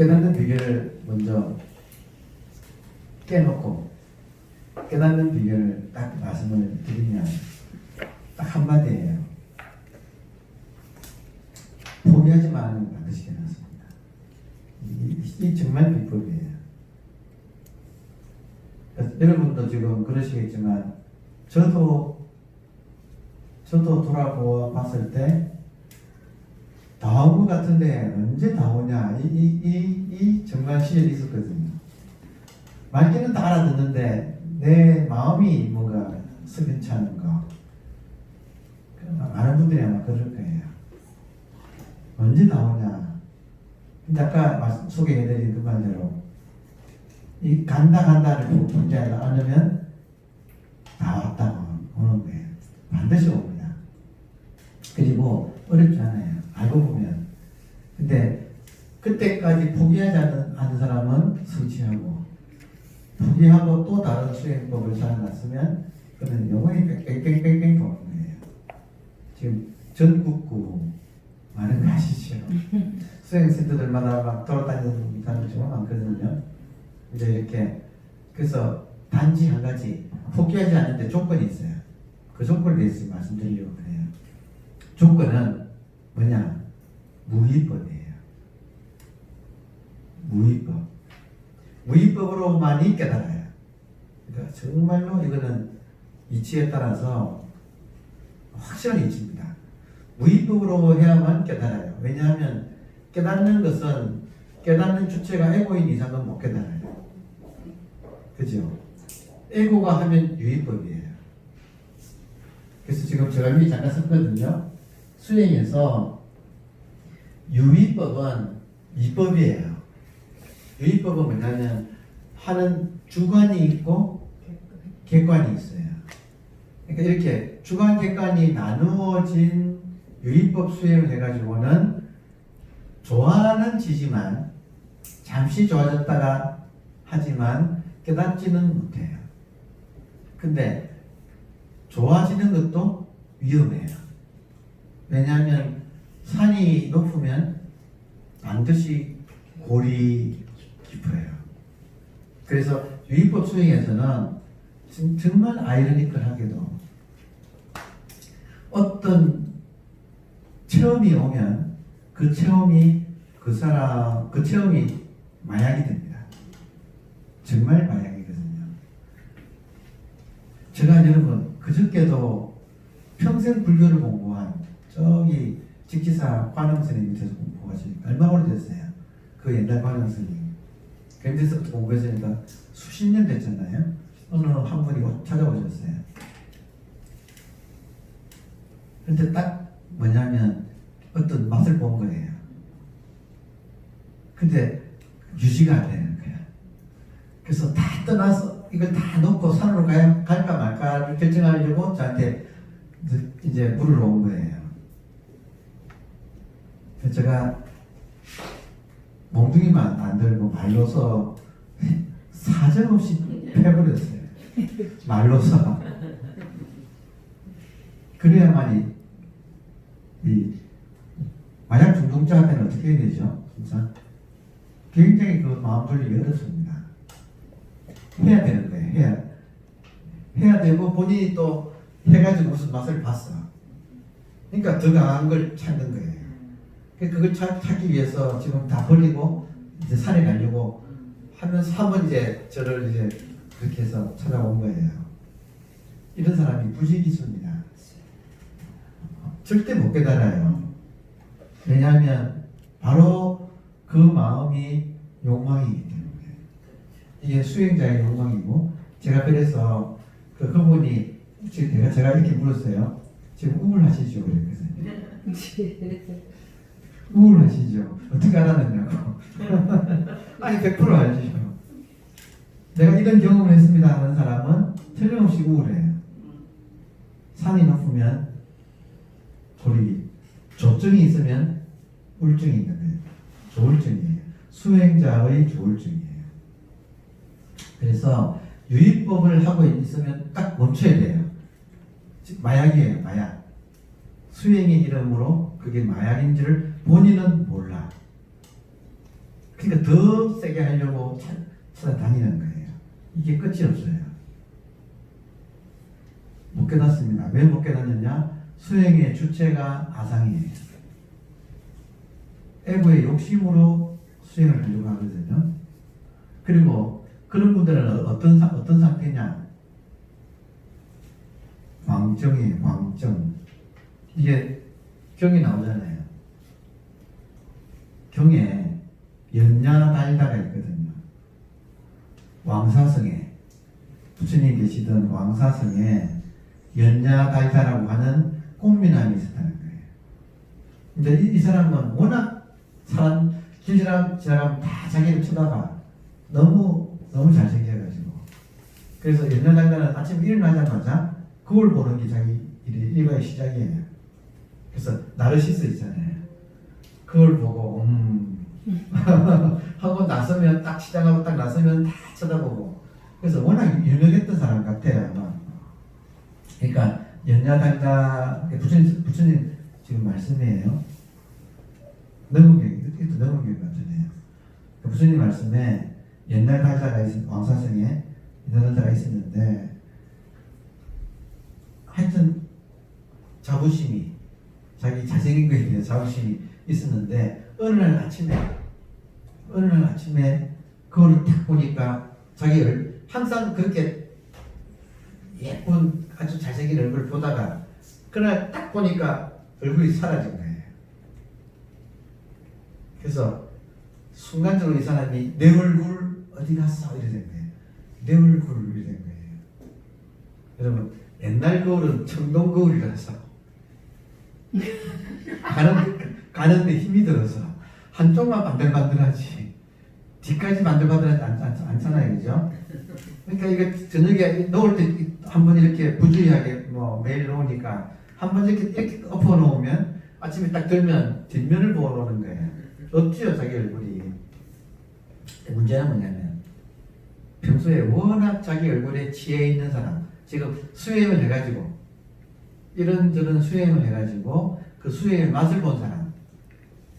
깨닫는 비결을 먼저 깨놓고 깨닫는 비결을 딱 말씀을 드리면 딱 한마디예요. 포기하지 말는 걸 반드시 깨닫습니다. 이 정말 비법이에요. 여러분도 지금 그러시겠지만 저도 돌아보아 봤을 때 다 온 것 같은데 언제 다 오냐 이 정말 시절이 있었거든요. 말귀는 다 알아듣는데 내 마음이 뭔가 석연치 않은 거. 많은 분들이 아마 그럴 거예요. 언제 다 오냐. 근데 아까 소개해드린 그 말대로 이 간다를 존재하지 않으면 다 왔다고 오는 거예요. 반드시 옵니다. 그리고 어렵지 않아요. 알고 보면. 근데 그때까지 포기하지 않는 사람은 성취하고 포기하고 또 다른 수행법을 살아났으면 그는 영원히 뺑뺑뺑뺑 도는 거예요. 지금 전국구 많은 거 아시죠? 수행센터들마다 막 돌아다니는 사람이 정말 많거든요. 이제 이렇게 그래서 단지 한 가지 포기하지 않는데 조건이 있어요. 그 조건에 대해서 말씀드리려고 그래요. 조건은 뭐냐? 무위법이에요. 무위법. 무위법으로만이 깨달아요. 그러니까 정말로 이거는 이치에 따라서 확실한 이치입니다. 무위법으로 해야만 깨달아요. 왜냐하면 깨닫는 것은 깨닫는 주체가 에고인 이상은 못 깨달아요. 그죠? 에고가 하면 유의법이에요. 그래서 지금 제가 여기 잠깐 썼거든요. 수행에서 유의법은 이법이에요. 유의법은 뭐냐면 하는 주관이 있고 객관이 있어요. 그러니까 이렇게 주관 객관이 나누어진 유의법 수행을 해가지고는 좋아는 지지만 잠시 좋아졌다가 하지만 깨닫지는 못해요. 근데 좋아지는 것도 위험해요. 왜냐하면 산이 높으면 반드시 골이 깊어요. 그래서 유의법 수행에서는 정말 아이러니컬하게도 어떤 체험이 오면 그 체험이 마약이 됩니다. 정말 마약이거든요. 제가 여러분 그저께도 평생 불교를 공부한 저기 직지사 관음스님 밑에서 공부하시 얼마 오래됐어요. 그 옛날 관음스님 그 밑에서부터 공부했으니까 수십 년 됐잖아요. 어느 한 분이 찾아오셨어요. 근데 딱 뭐냐면 어떤 맛을 본 거예요. 근데 유지가 안 되는 거야. 그래서 다 떠나서 이걸 다 놓고 산으로 갈까 말까를 결정하려고 저한테 이제 물으러 온 거예요. 그래서 제가 몽둥이만 안 들고 말로서 사정없이 패버렸어요. 말로서. 그래야만이 이 마약 중독자한테는 어떻게 해야 되죠? 진짜 굉장히 그 마음 돌리기 어렵습니다. 해야 되는 거예요. 해야 되고 본인이 또 해가지고 무슨 맛을 봤어. 그러니까 더 강한 걸 찾는 거예요. 그걸 찾기 위해서 지금 다 버리고 이제 산에 가려고 하면서 한번 이제 저를 이제 그렇게 해서 찾아온 거예요. 이런 사람이 부지기수입니다. 절대 못 깨달아요. 왜냐하면 바로 그 마음이 욕망이기 때문에. 이게 수행자의 욕망이고, 제가 그래서 그분이 지금 제가 이렇게 물었어요. 지금 우울하시죠? 그랬거든요. 우울하시죠? 어떻게 알았느냐고. 아니 100% 알죠. 내가 이런 경험을 했습니다 하는 사람은 틀림없이 우울해요. 산이 높으면 돌이, 조증이 있으면 우울증이 있는 거예요. 조울증이에요. 수행자의 조울증이에요. 그래서 유의법을 하고 있으면 딱 멈춰야 돼요. 마약이에요. 마약. 수행의 이름으로 그게 마약인지를 본인은 몰라. 그러니까 더 세게 하려고 찾아다니는 거예요. 이게 끝이 없어요. 못 깨닫습니다. 왜 못 깨닫느냐? 수행의 주체가 아상이에요. 에고의 욕심으로 수행을 하려고 하거든요. 그리고 그런 분들은 어떤 상태냐? 광정이에요. 광정. 이게 경이 나오잖아요. 경에 연야달다가 있거든요. 왕사성에 부처님 계시던 왕사성에 연야달다라고 하는 꽃미남이 있었다는 거예요. 이제 이 사람은 워낙 길 지나가면 다 자기를 쳐다봐. 너무 잘생겨가지고. 그래서 연야달다는 아침에 일어나자마자 거울 보는 게 자기 일과의 시작이에요. 그래서 나르시스 있잖아요. 그걸 보고 하고 나서면 딱 시작하고 딱 나서면 다 쳐다보고. 그래서 워낙 유명했던 사람 같아요. 아마. 그러니까 연야달다 부처님 지금 말씀이에요. 이것도 넘은경 같으네요. 부처님 말씀에 연야달다가 왕사성에 연야달다가 있었는데 하여튼 자부심이 자기 잘생긴 거에 대한 자부심이 있었는데 어느 날 아침에 그걸 딱 보니까 자기를 항상 그렇게 예쁜 아주 잘생긴 얼굴을 보다가 그날 딱 보니까 얼굴이 사라진 거예요. 그래서 순간적으로 이 사람이 내 얼굴 어디 갔어? 이래 된 거예요. 내 얼굴 이래 된 거예요. 여러분 옛날 거울은 청동 거울이라서 가는데 힘이 들어서 한쪽만 반들반들하지 뒤까지 반들반들하지 않잖아요, 그죠? 그러니까 이거 저녁에 놓을 때 한번 이렇게 부주의하게 뭐 매일 놓으니까 한번 이렇게 엎어 놓으면 아침에 딱 들면 뒷면을 보고 놓는 거예요. 없지요, 자기 얼굴이. 문제는 뭐냐면 평소에 워낙 자기 얼굴에 취해 있는 사람, 지금 수행을 해가지고 이런저런 수행을 해가지고 그 수행의 맛을 본 사람,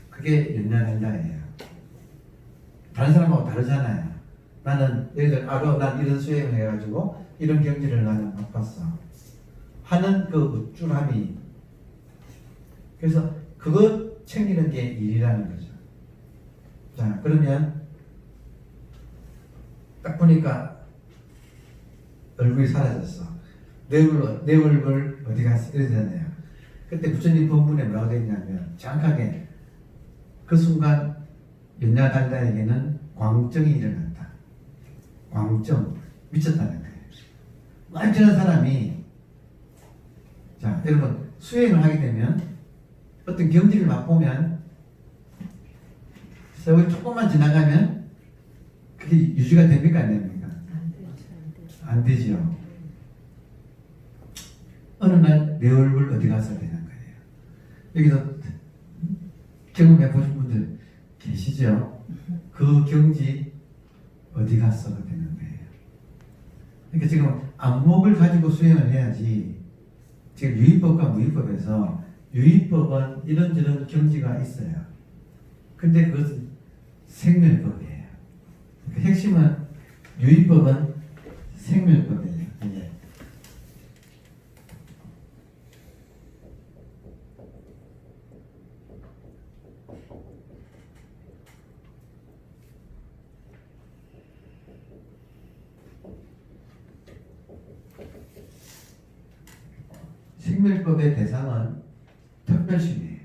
그게 연야달다예요. 다른 사람하고 다르잖아요. 나는 예를 들어 난 이런 수행을 해가지고 이런 경지를 나는 맛봤어 하는 그 우쭐함이, 그래서 그거 챙기는 게 일이라는 거죠. 자, 그러면 딱 보니까 얼굴이 사라졌어. 내 얼굴 어디 갔어? 이러잖아요. 그때 부처님 본문에 뭐라고 되어 있냐면 정확하게 그 순간 연야달다에게는 광정이 일어났다. 광정, 미쳤다는 거예요. 완전한 사람이, 자 여러분 수행을 하게 되면 어떤 경지를 맛보면 세월이 조금만 지나가면 그게 유지가 됩니까 안 됩니까? 안 되죠. 어느 날 내 얼굴 어디 가서 되는 거예요. 여기서 경험해 보신 분들 계시죠? 그 경지 어디 갔어 되는 거예요. 그러니까 지금 안목을 가지고 수행을 해야지. 지금 유의법과 무의법에서 유의법은 이런저런 경지가 있어요. 근데 그것은 생멸법이에요. 그러니까 핵심은 유의법은 생멸법이에요. 예. 생멸법의 대상은 특별심이에요.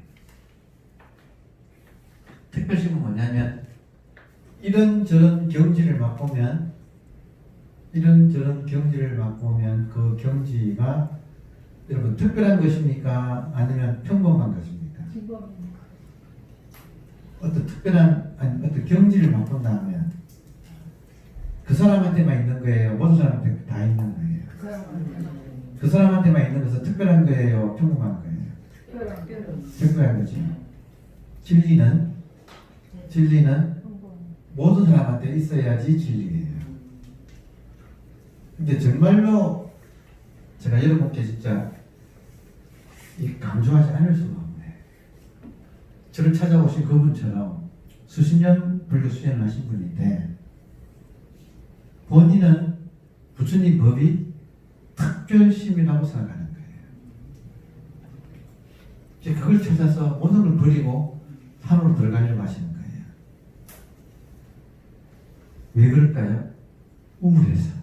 특별심은 뭐냐면 이런저런 경지를 맛보면 그 경지가 여러분 특별한 것입니까? 아니면 평범한 것입니까? 어떤 특별한 어떤 경지를 맛본다면 그 사람한테만 있는 거예요? 모든 사람한테 다 있는 거예요? 그 사람한테만 있는 것은 특별한 거예요? 평범한 거예요? 특별한 거지. 진리는 모든 사람한테 있어야지 진리예요. 근데 정말로 제가 여러분께 진짜 강조하지 않을 수가 없네. 저를 찾아오신 그분처럼 수십 년 불교 수행을 하신 분인데 본인은 부처님 법이 특별심이라고 생각하는 거예요. 이제 그걸 찾아서 모든 걸 버리고 산으로 들어가려고 하시는 거예요. 왜 그럴까요? 우울해서.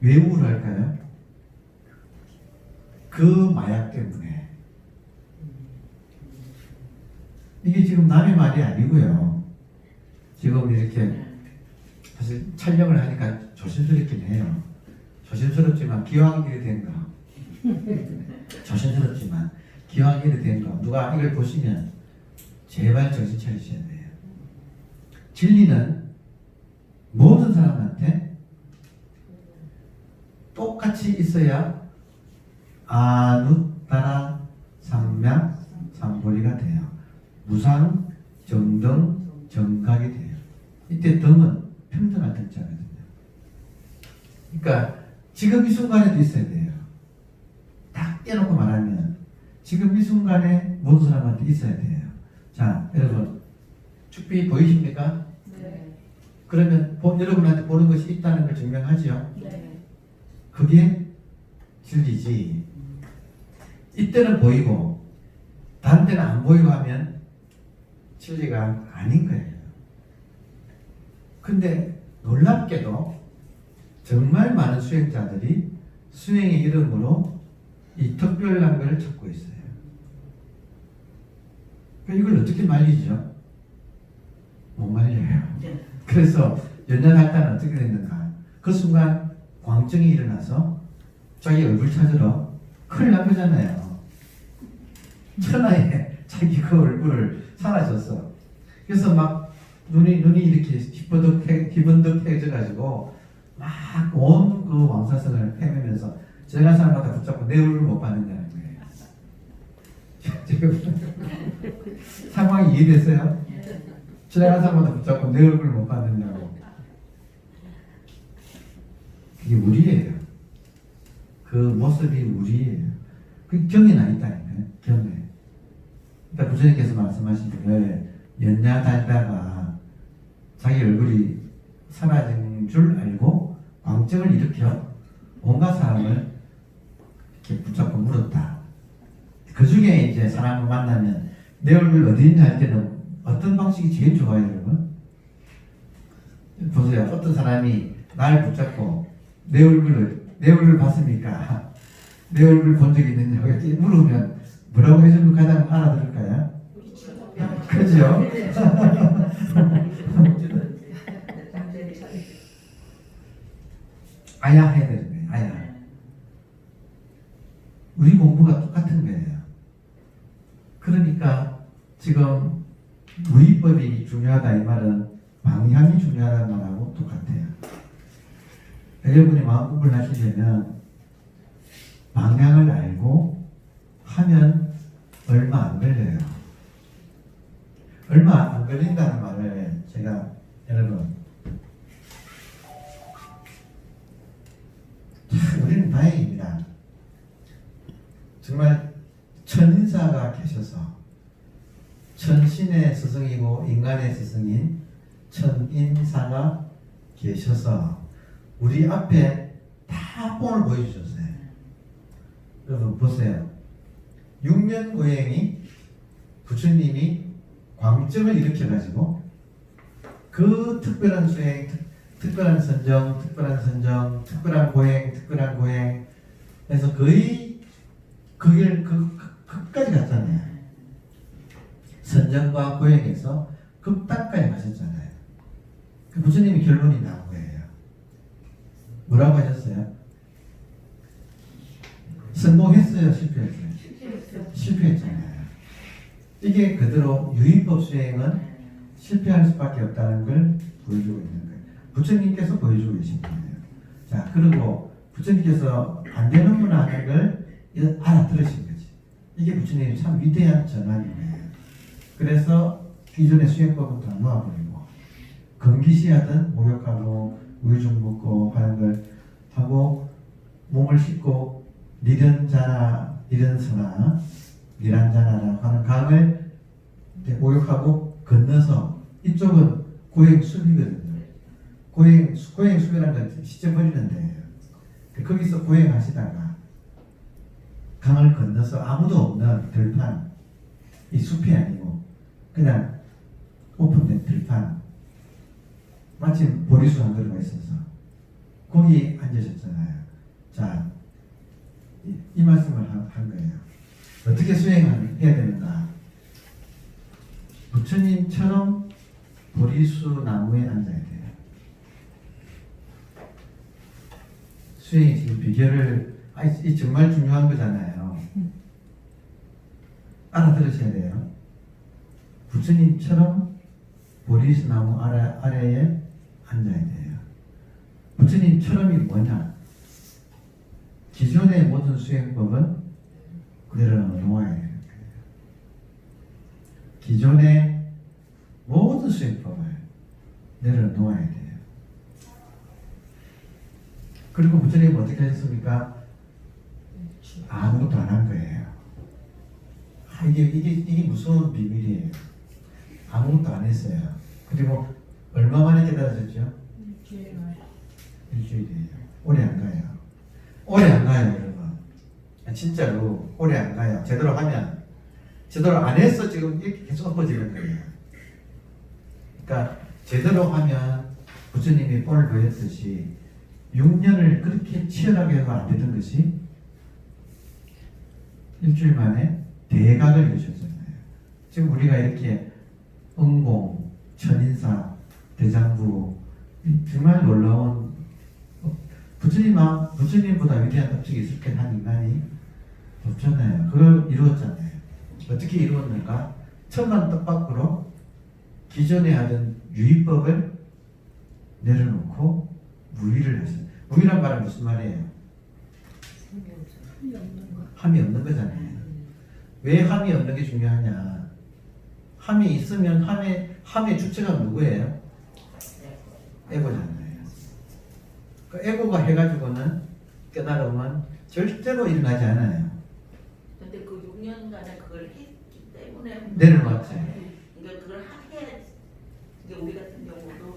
왜 우울할까요? 그 마약 때문에. 이게 지금 남의 말이 아니고요. 지금 이렇게 사실 촬영을 하니까 조심스럽긴 해요. 조심스럽지만 기왕 이래 된 거. 조심스럽지만 기왕 이래 된 거. 누가 이걸 보시면 제발 정신 차리셔야 돼요. 진리는 모든 사람한테 똑같이 있어야 아누따라 삼명 삼보리가 돼요. 무상, 정등, 정각이 돼요. 이때 등은 평등한 등자거든요. 그러니까 지금 이 순간에도 있어야 돼요. 딱 떼놓고 말하면 지금 이 순간에 모든 사람한테 있어야 돼요. 자, 여러분 축비 보이십니까? 네. 그러면 여러분한테 보는 것이 있다는 걸 증명하지요? 네. 그게 진리지. 이때는 보이고 다른 때는 안 보이고 하면 진리가 아닌 거예요. 근데 놀랍게도 정말 많은 수행자들이 수행의 이름으로 이 특별한 걸 찾고 있어요. 이걸 어떻게 말리죠? 못 말려요. 그래서 연연할 때는 어떻게 됐는가? 그 순간 광증이 일어나서 자기 얼굴 찾으러 큰일 난 거잖아요. 천하에 자기 그 얼굴을 사라졌어. 그래서 막 눈이 이렇게 희번덕해져가지고 막 온 그 왕사성을 헤매면서 지나간 사람마다 붙잡고 내 얼굴을 못 받는다는 거예요. 지금 상황이 이해되세요? 지나간 사람마다 붙잡고 내 얼굴을 못 받는다고. 그게 우리예요. 그 모습이 우리예요. 그 경에 나 있다니까요. 경에. 그러니까 부처님께서 말씀하시기를 연냐 달다가 자기 얼굴이 사라진 줄 알고 광증을 일으켜 온갖 사람을 이렇게 붙잡고 물었다. 그 중에 이제 사람을 만나면 내 얼굴 어디 있냐 할 때는 어떤 방식이 제일 좋아요, 여러분? 보세요. 어떤 사람이 날 붙잡고 내 얼굴을 봤습니까? 내 얼굴 본 적이 있느냐고 이렇게 물으면 뭐라고 해주면 가장 알아들을까요? 그죠? 아야 해야 되는 거예요. 아야. 우리 공부가 똑같은 거예요. 그러니까 지금 무의법이 중요하다 이 말은 방향이 중요하다는 말하고 똑같아요. 여러분이 마음 공부를 하시려면 방향을 알고 하면 얼마 안 걸려요. 얼마 안 걸린다는 말을 제가 여러분 우리는 다행입니다. 정말 천인사가 계셔서 천신의 스승이고 인간의 스승인 천인사가 계셔서 우리 앞에 다 뽕을 보여주셨어요. 여러분 보세요. 육면고행이 부처님이 광증을 일으켜가지고 그 특별한 수행, 특별한 선정, 특별한 고행 해서 거의 그 길 끝까지 갔잖아요. 선정과 고행에서 극단까지 가셨잖아요. 그 부처님이 결론이 나온 거예요. 뭐라고 하셨어요? 성공했어요? 실패했어요? 실패했잖아요. 이게 그대로 유의법 수행은 실패할 수밖에 없다는 걸 보여주고 있는 거예요. 부처님께서 보여주고 계신 거예요. 자, 그리고 부처님께서 안 되는구나 하는 걸 알아들으신 거지. 이게 부처님이 참 위대한 전환이에요. 그래서 기존의 수행법은 다 놓아버리고 금기시하던 목욕하고 우유죽 먹고 하는 걸 하고 몸을 씻고 니른자나 니른서나 니란자나라고 하는 강을 목욕하고 건너서 이쪽은 고행수비거든요. 고행수비라는 건 시점 버리는 데예요. 거기서 고행하시다가 강을 건너서 아무도 없는 들판, 이 숲이 아니고 그냥 오픈된 들판, 마침 보리수 한 그루가 있어서 거기 앉으셨잖아요. 자, 이 말씀을 한 거예요. 어떻게 수행해야 되는가? 부처님처럼 보리수 나무에 앉아야 돼요. 수행이 지금 비결을, 이 정말 중요한 거잖아요. 알아들으셔야 돼요. 부처님처럼 보리수 나무 아래에 앉아야 돼요. 부처님처럼이 뭐냐? 기존의 모든 수행법은 내려놓아야 되는 거예요. 기존의 모든 수행법을 내려놓아야 돼요. 그리고 부처님은 어떻게 하셨습니까? 아무것도 안 한 거예요. 이게 무서운 비밀이에요. 아무것도 안 했어요. 그리고 얼마 만에 깨달으셨죠? 일주일이에요. 오래 안 가요. 오래 안 가요, 여러분. 진짜로 오래 안 가요. 제대로 하면. 제대로 안 해서 지금 이렇게 계속 엎어지는 거예요. 그러니까 제대로 하면 부처님이 오늘 보였듯이 6년을 그렇게 치열하게 해서 안 되던 것이 일주일 만에 대각을 이루셨잖아요. 지금 우리가 이렇게 응공, 천인사, 대장부, 정말 놀라운, 부처님보다 위대한 업적이 있을 게 한 인간이 없잖아요. 그걸 이루었잖아요. 어떻게 이루었는가? 천만 뜻밖으로 기존에 하던 유의법을 내려놓고 무의를 하셨어요. 무의란 말은 무슨 말이에요? 함이 없는 거잖아요. 왜 함이 없는 게 중요하냐? 함이 있으면 함의 주체가 누구예요? 에고잖아요. 그 에고가 해가지고는 깨달음은 절대로 일어나지 않아요. 근데 그 6년간에 그걸 했기 때문에 내려놨죠. 그러니까 그걸 해야 이게 우리 같은 경우도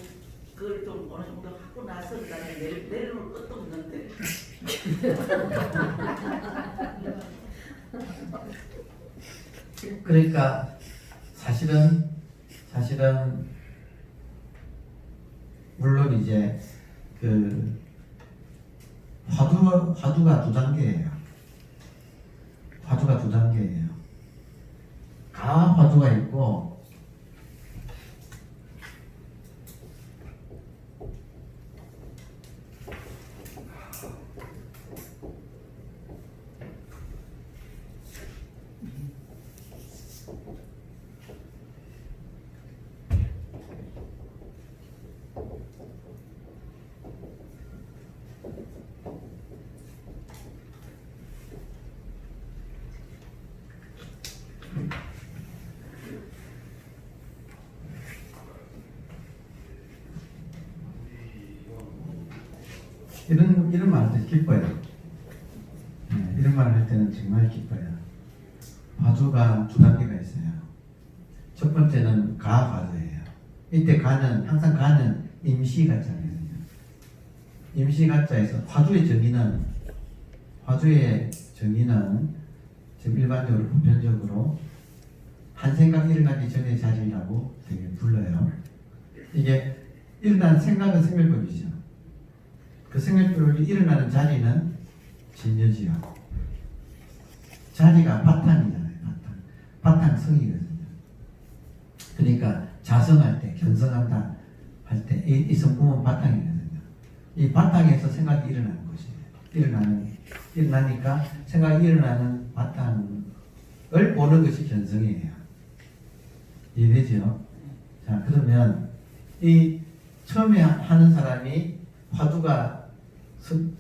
그걸 좀 어느 정도 하고 나서 그다음에 내려놓을 것도 없는데. 그러니까 사실은 물론 이제 그 화두가 두 단계예요. 화두가 두 단계예요. 가 화두가 있고 이런 말 할 때 기뻐요. 이런 말을 할 때는 정말 기뻐요. 화두가 두 단계가 있어요. 첫 번째는 가 화두예요. 이때 항상 가는 임시 가짜거든요. 임시 가짜에서 화두의 정의는 지금 일반적으로 보편적으로 한 생각이 일어나기 전의 자리라고 되게 불러요. 이게 일어난 생각은 생멸법이죠. 그 생멸법이 일어나는 자리는 진여지요. 자리가 바탕이잖아요. 바탕성이거든요. 그러니까 자성할 때, 견성한다 할 때 이 성품은 바탕이거든요. 이 바탕에서 생각이 일어나는 것이에요. 일어나니까 생각이 일어나는 바탕을 보는 것이 견성이에요. 이해되죠? 자, 그러면 이 처음에 하는 사람이 화두가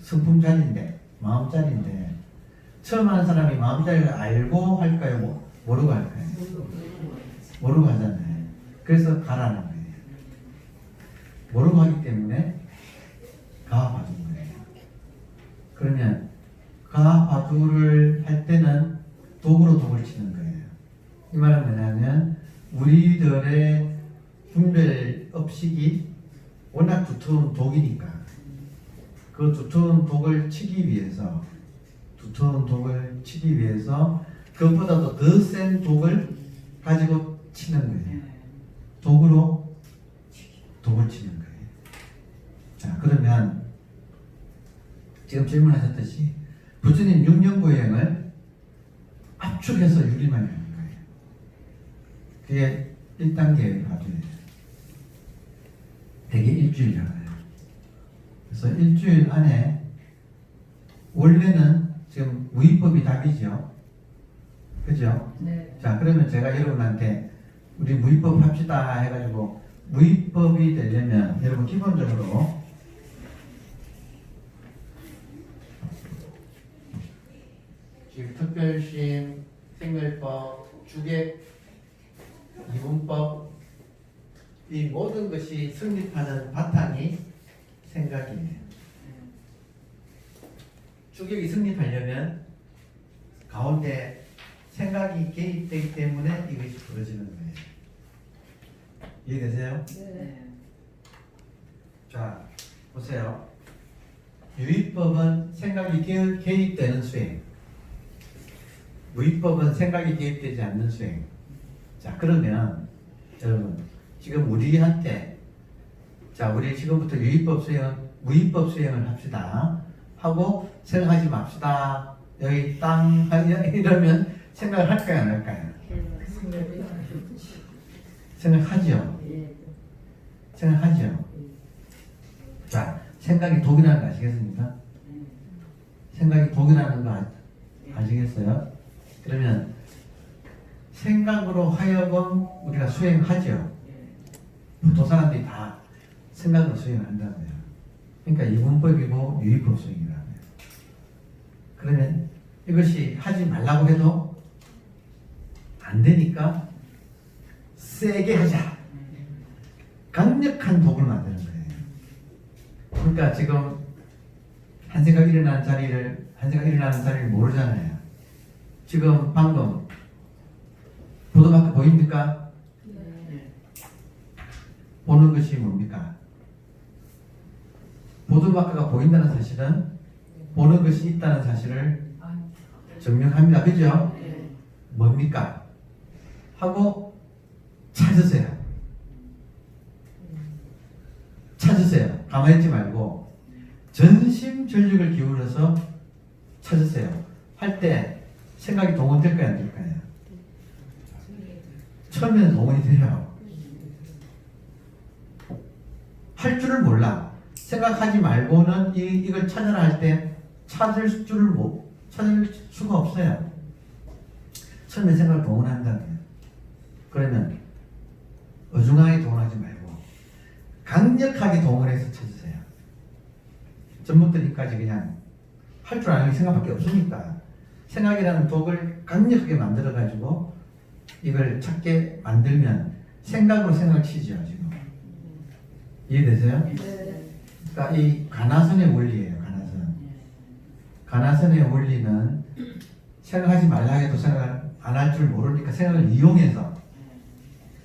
성품자리인데, 마음자리인데, 처음 하는 사람이 마음자리를 알고 할까요? 모르고 할까요? 모르고 하잖아요. 그래서 가라는 거예요. 모르고 하기 때문에 가화두인 거예요. 그러면 가화두를 할 때는 독으로 독을 치는 거예요. 이 말은 뭐냐면 우리들의 분별업식이 워낙 두터운 독이니까 그 두터운 독을 치기 위해서 그것보다도 더 센 독을 가지고 치는 거예요. 독으로 독을 치는 거예요. 자, 그러면 지금 질문하셨듯이 부처님 6년고행을 압축해서 유리만 하는 거예요. 그게 1단계의 과정이에요. 대개 일주일이라고 해요. 그래서 일주일 안에 원래는 지금 무위법이 답이죠. 그죠? 네. 자, 그러면 제가 여러분한테 우리 무위법 합시다 해가지고 무위법이 되려면 여러분 기본적으로 지금 특별심, 생멸법, 주객, 이분법 이 모든 것이 성립하는 바탕이 생각이에요. 주객이 성립하려면 가운데 생각이 개입되기 때문에 이것이 벌어지는 거예요. 이해되세요? 네. 자, 보세요. 유의법은 생각이 개입되는 수행. 무의법은 생각이 개입되지 않는 수행. 자, 그러면 여러분 지금 우리한테 자, 우리 지금부터 유의법 수행은 무의법 수행을 합시다 하고 생각하지 맙시다. 여기 땅 이러면 생각을 할까요, 안 할까요? 생각하죠. 생각하죠. 자, 생각이 독이라는 거 아시겠습니까? 생각이 독이라는 거 아시겠어요? 그러면 생각으로 하여금 우리가 수행하죠. 보통 사람들이 다 생각으로 수행을 한다고요. 그러니까 이분법이고 유의법 수행이라고요. 그러면 이것이 하지 말라고 해도 안 되니까 세게 하자. 강력한 독을 만드는 거예요. 그러니까 지금 한 생각 일어나는 자리를 모르잖아요. 지금 방금 보도마크 보입니까? 네. 보는 것이 뭡니까? 보도마크가 보인다는 사실은 보는 것이 있다는 사실을 증명합니다. 그죠? 네. 뭡니까? 하고 찾으세요. 찾으세요. 가만히 있지 말고 전심전력을 기울여서 찾으세요. 할 때 생각이 동원될까요? 안 될까요? 처음에는 동원이 돼요. 할 줄을 몰라. 생각하지 말고는 이걸 찾아라 할 때 찾을 수가 없어요. 처음에 생각을 동원한다면 그러면 어중하게 동원하지 말고 강력하게 동원해서 찾으세요. 전부터니까지 그냥 할 줄 아는 생각밖에 없으니까 생각이라는 독을 강력하게 만들어 가지고 이걸 찾게 만들면 생각으로 생각을 치죠. 지금 이해되세요? 네. 그러니까 이 가나선의 원리예요. 가나선의 원리는 생각하지 말라 해도 생각을 안 할 줄 모르니까 생각을 이용해서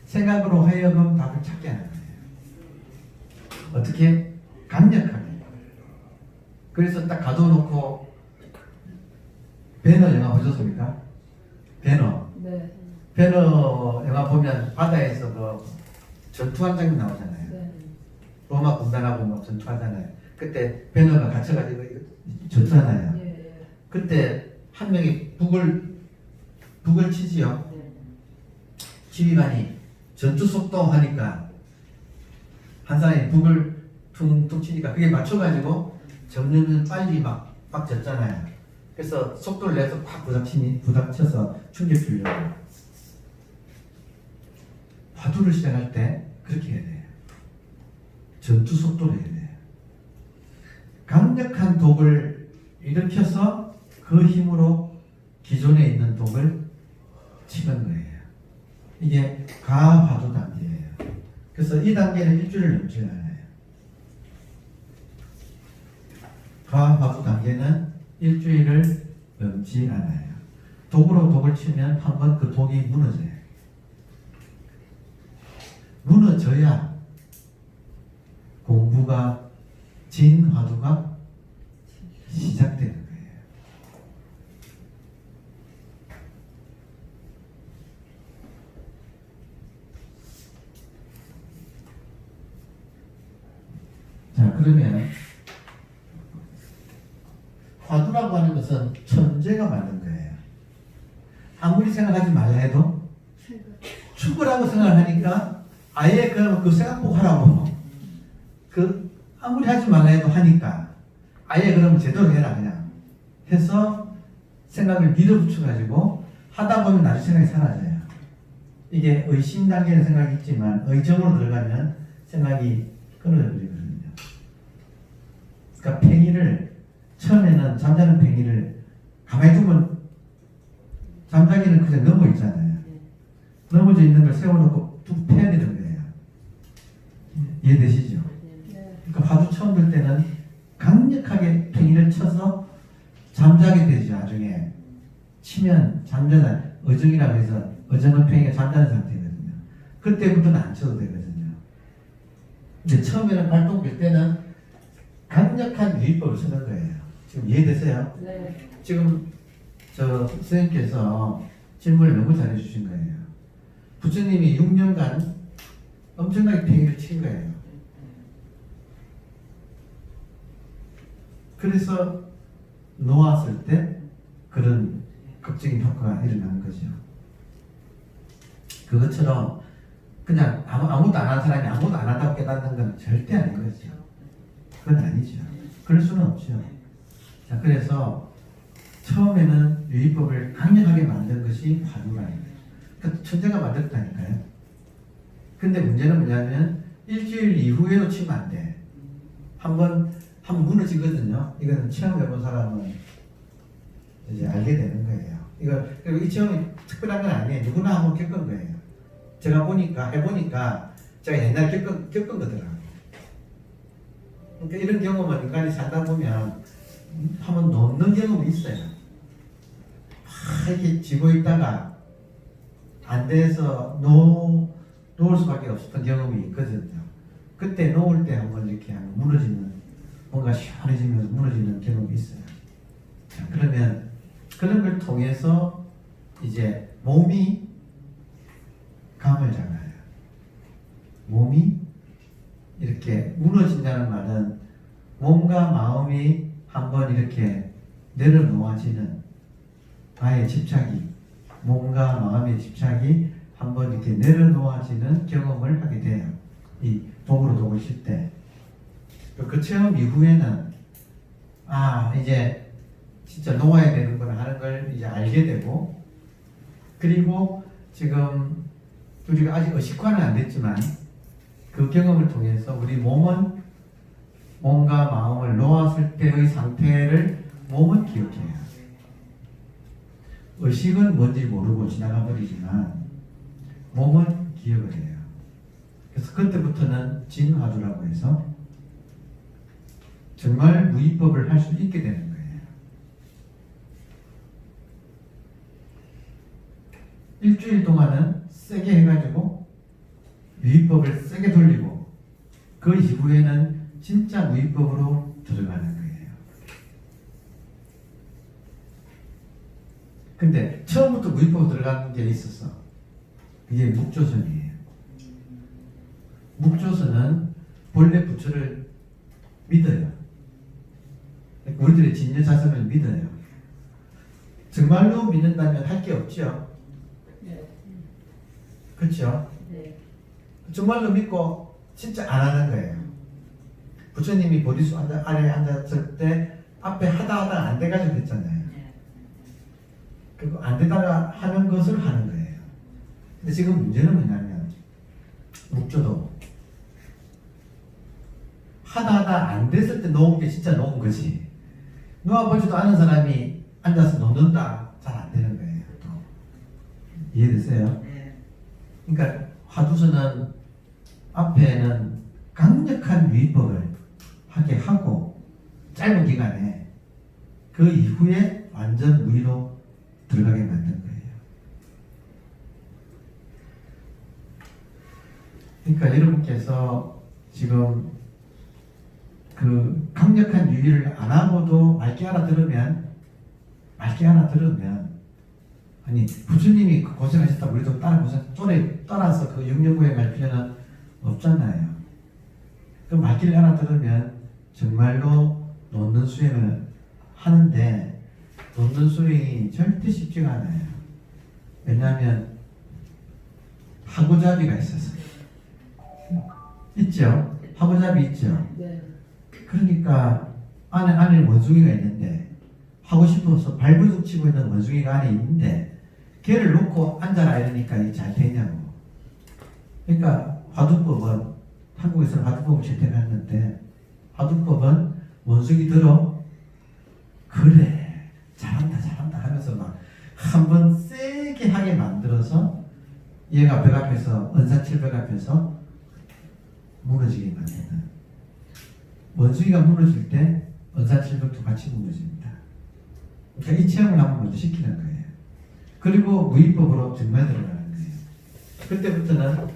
생각으로 하여금 답을 찾게 하는 거예요. 어떻게? 강력하게. 그래서 딱 가둬놓고 배너 영화 보셨습니까? 배너. 네. 배너 영화 보면 바다에서 그 전투한 장면 나오잖아요. 네. 로마 군단하고 뭐 전투하잖아요. 그때 배너가 갇혀가지고 졌잖아요. 예. 그때 한 명이 북을 치지요. 지휘관이 전투 속도 하니까 한 사람이 북을 퉁퉁 치니까 그게 맞춰가지고 점점 빨리 막 졌잖아요. 그래서 속도를 내서 팍 부닥쳐서 충격 주려고. 화두를 시작할 때 그렇게 해야 돼요. 전투 속도를 해야 돼요. 강력한 독을 일으켜서 그 힘으로 기존에 있는 독을 치는 거예요. 이게 가화두 단계예요. 그래서 이 단계는 일주일을 넘지 않아요. 가화두 단계는 일주일을 넘지 않아요. 독으로 독을 치면 한번 그 독이 무너져요. 무너져야 공부가 진화두가 시작되는 거예요. 자, 그러면 화두라고 하는 것은 천재가 만든 거예요. 아무리 생각하지 말라 해도 죽으라고 생각하니까 아예 그 생각보고 하라고 아무리 하지 말라 해도 하니까 아예 그러면 제대로 해라 그냥 해서 생각을 밀어붙여 가지고 하다 보면 나중에 생각이 사라져요. 이게 의심 단계의 생각이 있지만 의정으로 들어가면 생각이 끊어져 버리거든요. 그러니까 팽이를 처음에는 잠자는 팽이를 가만히 두면 잠자기는 그냥 넘어 있잖아요. 넘어져 있는 걸 세워놓고 툭 패야 되는 거예요. 이해되시죠? 그러니까 화두 처음 들 때는 강력하게 팽이를 쳐서 잠자게 되죠. 나중에 치면 잠자는 어정이라고 해서 어정은 팽이가 잠자는 상태거든요. 그때부터는 안 쳐도 되거든요. 근데 처음에는 발동 될 때는 강력한 유의법을 쓰는 거예요. 지금 이해되세요? 네. 지금 저 선생님께서 질문을 너무 잘해 주신 거예요. 부처님이 6년간 엄청나게 팽이를 친 거예요. 그래서 놓았을 때 그런 극적인 효과가 일어난 거죠. 그것처럼 그냥 아무것도 안 하는 사람이 아무것도 안 한다고 깨닫는 건 절대 아닌 거죠. 그건 아니죠. 그럴 수는 없죠. 자, 그래서 처음에는 유의법을 강력하게 만든 것이 화두라는 거예요. 그러니까 천재가 만들었다니까요. 근데 문제는 뭐냐면 일주일 이후에도 치면 안 돼. 한번 무너지거든요. 이거는 체험해본 사람은 이제 알게 되는 거예요. 그리고 이 체험이 특별한 건 아니에요. 누구나 한번 겪은 거예요. 제가 해보니까 제가 옛날에 겪은 거더라고요. 그러니까 이런 경험은 인간이 살다 보면 한번 놓는 경험이 있어요. 이렇게 쥐고 있다가 안 돼서 놓을 수밖에 없었던 경험이 있거든요. 그때 놓을 때 한번 이렇게 무너지는, 뭔가 시원해지면서 무너지는 경험이 있어요. 자, 그러면 그런 걸 통해서 이제 몸이 감을 잡아요. 몸이 이렇게 무너진다는 말은 몸과 마음이 한번 이렇게 내려놓아지는 나의 집착이, 몸과 마음의 집착이 한번 이렇게 내려놓아지는 경험을 하게 돼요. 이 도구로 독을 칠 때. 그 체험 이후에는 이제 진짜 놓아야 되는구나 하는 걸 이제 알게 되고, 그리고 지금 우리가 아직 의식화는 안 됐지만 그 경험을 통해서 우리 몸은 몸과 마음을 놓았을 때의 상태를 몸은 기억해요. 의식은 뭔지 모르고 지나가 버리지만 몸은 기억을 해요. 그래서 그때부터는 진화두라고 해서 정말 무의법을 할 수 있게 되는 거예요. 일주일 동안은 세게 해가지고 무의법을 세게 돌리고 그 이후에는 진짜 무의법으로 들어가는 거예요. 근데 처음부터 무의법으로 들어가는 게 있었어. 이게 묵조선이에요. 묵조선은 본래 부처를 믿어요. 우리들의 진여자성을 믿어요. 정말로 믿는다면 할 게 없죠. 그렇죠? 정말로 믿고 진짜 안 하는 거예요. 부처님이 보리수 아래에 앉았을 때 앞에 하다 안 돼가지고 했잖아요. 그리고 안 되다가 하는 것을 하는 거예요. 근데 지금 문제는 뭐냐면 묵조도 하다 안 됐을 때 놓은 게 진짜 놓은 거지. 놓아보지도 않은 사람이 앉아서 놓는다, 잘 안 되는 거예요. 또. 이해되세요? 그러니까 화두선은 앞에는 강력한 유의법을 하게 하고 짧은 기간에 그 이후에 완전 무의로 들어가게 만든 거예요. 그러니까 여러분께서 지금 그 강력한 유의를 안 하고도 맑게 알아들으면 아니 부처님이 그 고생하셨다고 우리도 따라서 그 영영구에 갈 필요는 없잖아요. 그 맑게 알아들으면 정말로 놓는 수행을 하는데 놓는 수행이 절대 쉽지가 않아요. 왜냐하면 하고잡이가 있어서 있죠. 하고잡이 있죠. 네. 그러니까 안에 원숭이가 있는데 하고 싶어서 발버둥 치고 있는 원숭이가 안에 있는데 걔를 놓고 앉아라 이러니까 이게 잘 되냐고. 그러니까 화두법은 한국에서는 화두법을 채택했는데 화두법은 원숭이 들어 그래 잘한다 하면서 막 한번 세게 하게 만들어서 얘가 벽 앞에서 은사칠벽 앞에서 무너지게 만드는 원숭이가 무너질 때 은사칠벽도 같이 무너집니다. 그러니까 이 체험을 한번 먼저 시키는 거예요. 그리고 무위법으로 정말 들어가는 거예요. 그때부터는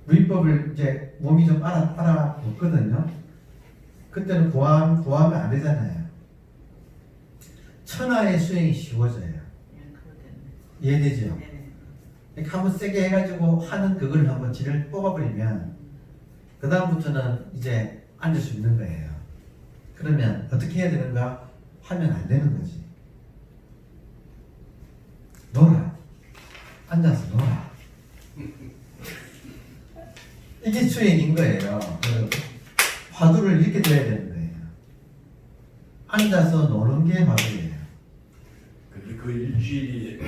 무위법을 이제 몸이 좀 알아먹거든요. 그때는 구하면 안 되잖아요. 천하의 수행이 쉬워져요. 이해되죠? 이렇게 한번 세게 해가지고 하는 그걸 한번 질을 뽑아버리면 그 다음부터는 이제 앉을 수 있는 거예요. 그러면 어떻게 해야 되는가 하면 안 되는 거지. 놀아. 앉아서 놀아. 이게 수행인 거예요. 화두를 이렇게 둬야 되는 거예요. 앉아서 노는 게 화두예요. 근데 그 일주일이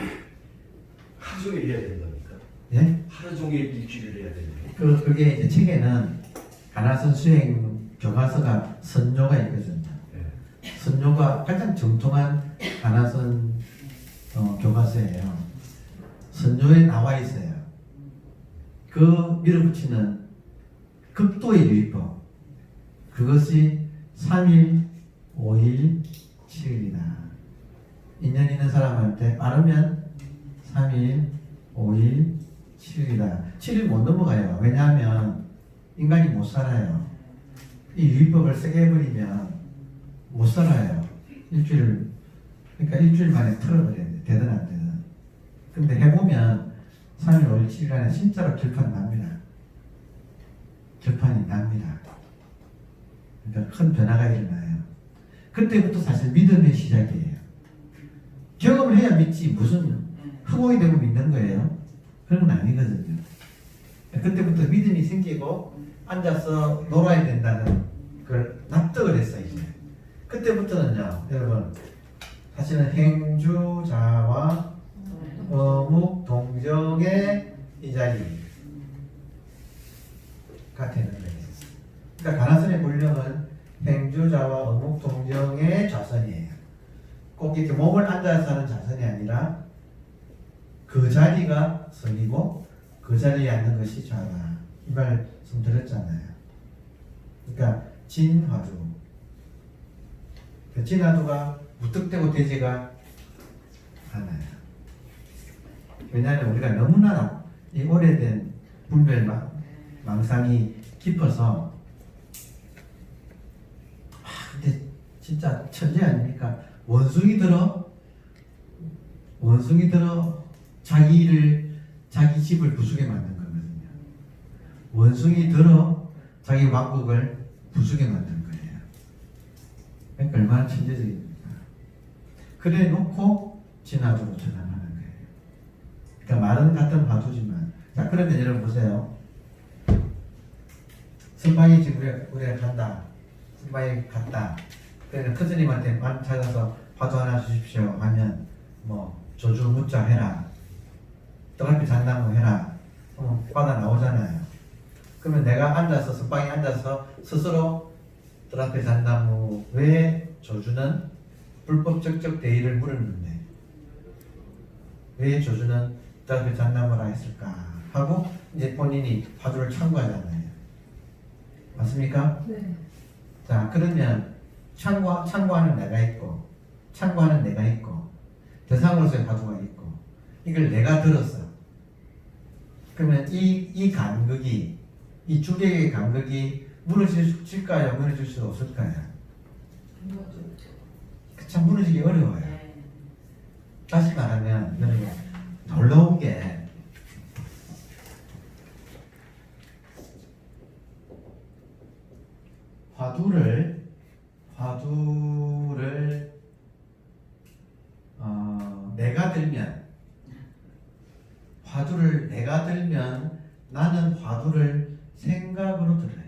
하루 종일 해야 된답니까? 예? 하루 종일 일주일을 해야 됩니까? 그게 이제 책에는 가나선 수행 교과서가 선조가 있거든요. 네. 선조가 가장 정통한 가나선 교과서예요. 선조에 나와 있어요. 그 밀어붙이는 극도의 유의법. 그것이 3일, 5일, 7일이다. 인연 있는 사람한테 빠르면 3일, 5일, 7일이다. 7일 못 넘어가요. 왜냐하면 인간이 못 살아요. 이 유의법을 세게 해버리면 못 살아요. 그러니까 일주일 만에 틀어버려야 돼. 되든 안 되든. 근데 해보면 3일, 5일, 7일 안에 진짜로 결판 납니다. 결판이 납니다. 그러니까 큰 변화가 일어나요. 그때부터 사실 믿음의 시작이에요. 경험을 해야 믿지 무슨 흑옥이 되고 믿는 거예요? 그런 건 아니거든요. 그때부터 믿음이 생기고 앉아서 놀아야 된다는 걸 납득을 했어요. 이제. 그때부터는요, 여러분 사실은 행주자와 어묵 동정의 이 자리가 되는 거예요. 그러니까 가나선의 본령은 행주자와 어묵 동정의 좌선이에요. 꼭 이렇게 몸을 앉아서 하는 좌선이 아니라 그 자리가 선이고 그 자리에 앉는 것이 좌다. 이 말씀 드렸잖아요. 그러니까 진화두. 그 진화두가 무턱대고 되지가 않아요. 왜냐하면 우리가 너무나 이 오래된 분별 망상이 깊어서 근데 진짜 천재 아닙니까? 원숭이 들어 자기 집을 부수게 만든 거거든요. 원숭이 들어 자기 왕국을 부수게 만든 거예요. 그러니까 얼마나 천재적입니까? 그래 놓고 진화두로 전환하는 거예요. 그러니까 말은 같은 화두지만 자 그러면 여러분 보세요. 선방이 지금 우리가 간다. 선방이 갔다. 그래서 큰스님한테 만 찾아서 화두 하나 주십시오 하면 뭐 조주 묻자 해라. 떡갈비 잔나무 해라. 받아 나오잖아요. 그러면 내가 앉아서 선방에 앉아서 스스로 떡갈비 잔나무 왜 조주는 불법적적 대의를 물었는데 왜 조주는 떡갈비 잔나무라 했을까 하고 이제 본인이 화두를 참고하잖아요. 맞습니까? 네. 자 그러면 참고하는 내가 있고 참고하는 내가 있고 대상으로서의 화두가 있고 이걸 내가 들었어. 그러면 이 간극이, 이 주객의 간극이 무너질까요? 무너질 수 없을까요? 참 무너지기 어려워요. 네. 다시 말하면 이거는 놀라운 게 화두를 내가 들면, 화두를 내가 들면 나는 화두를 생각으로 들어요.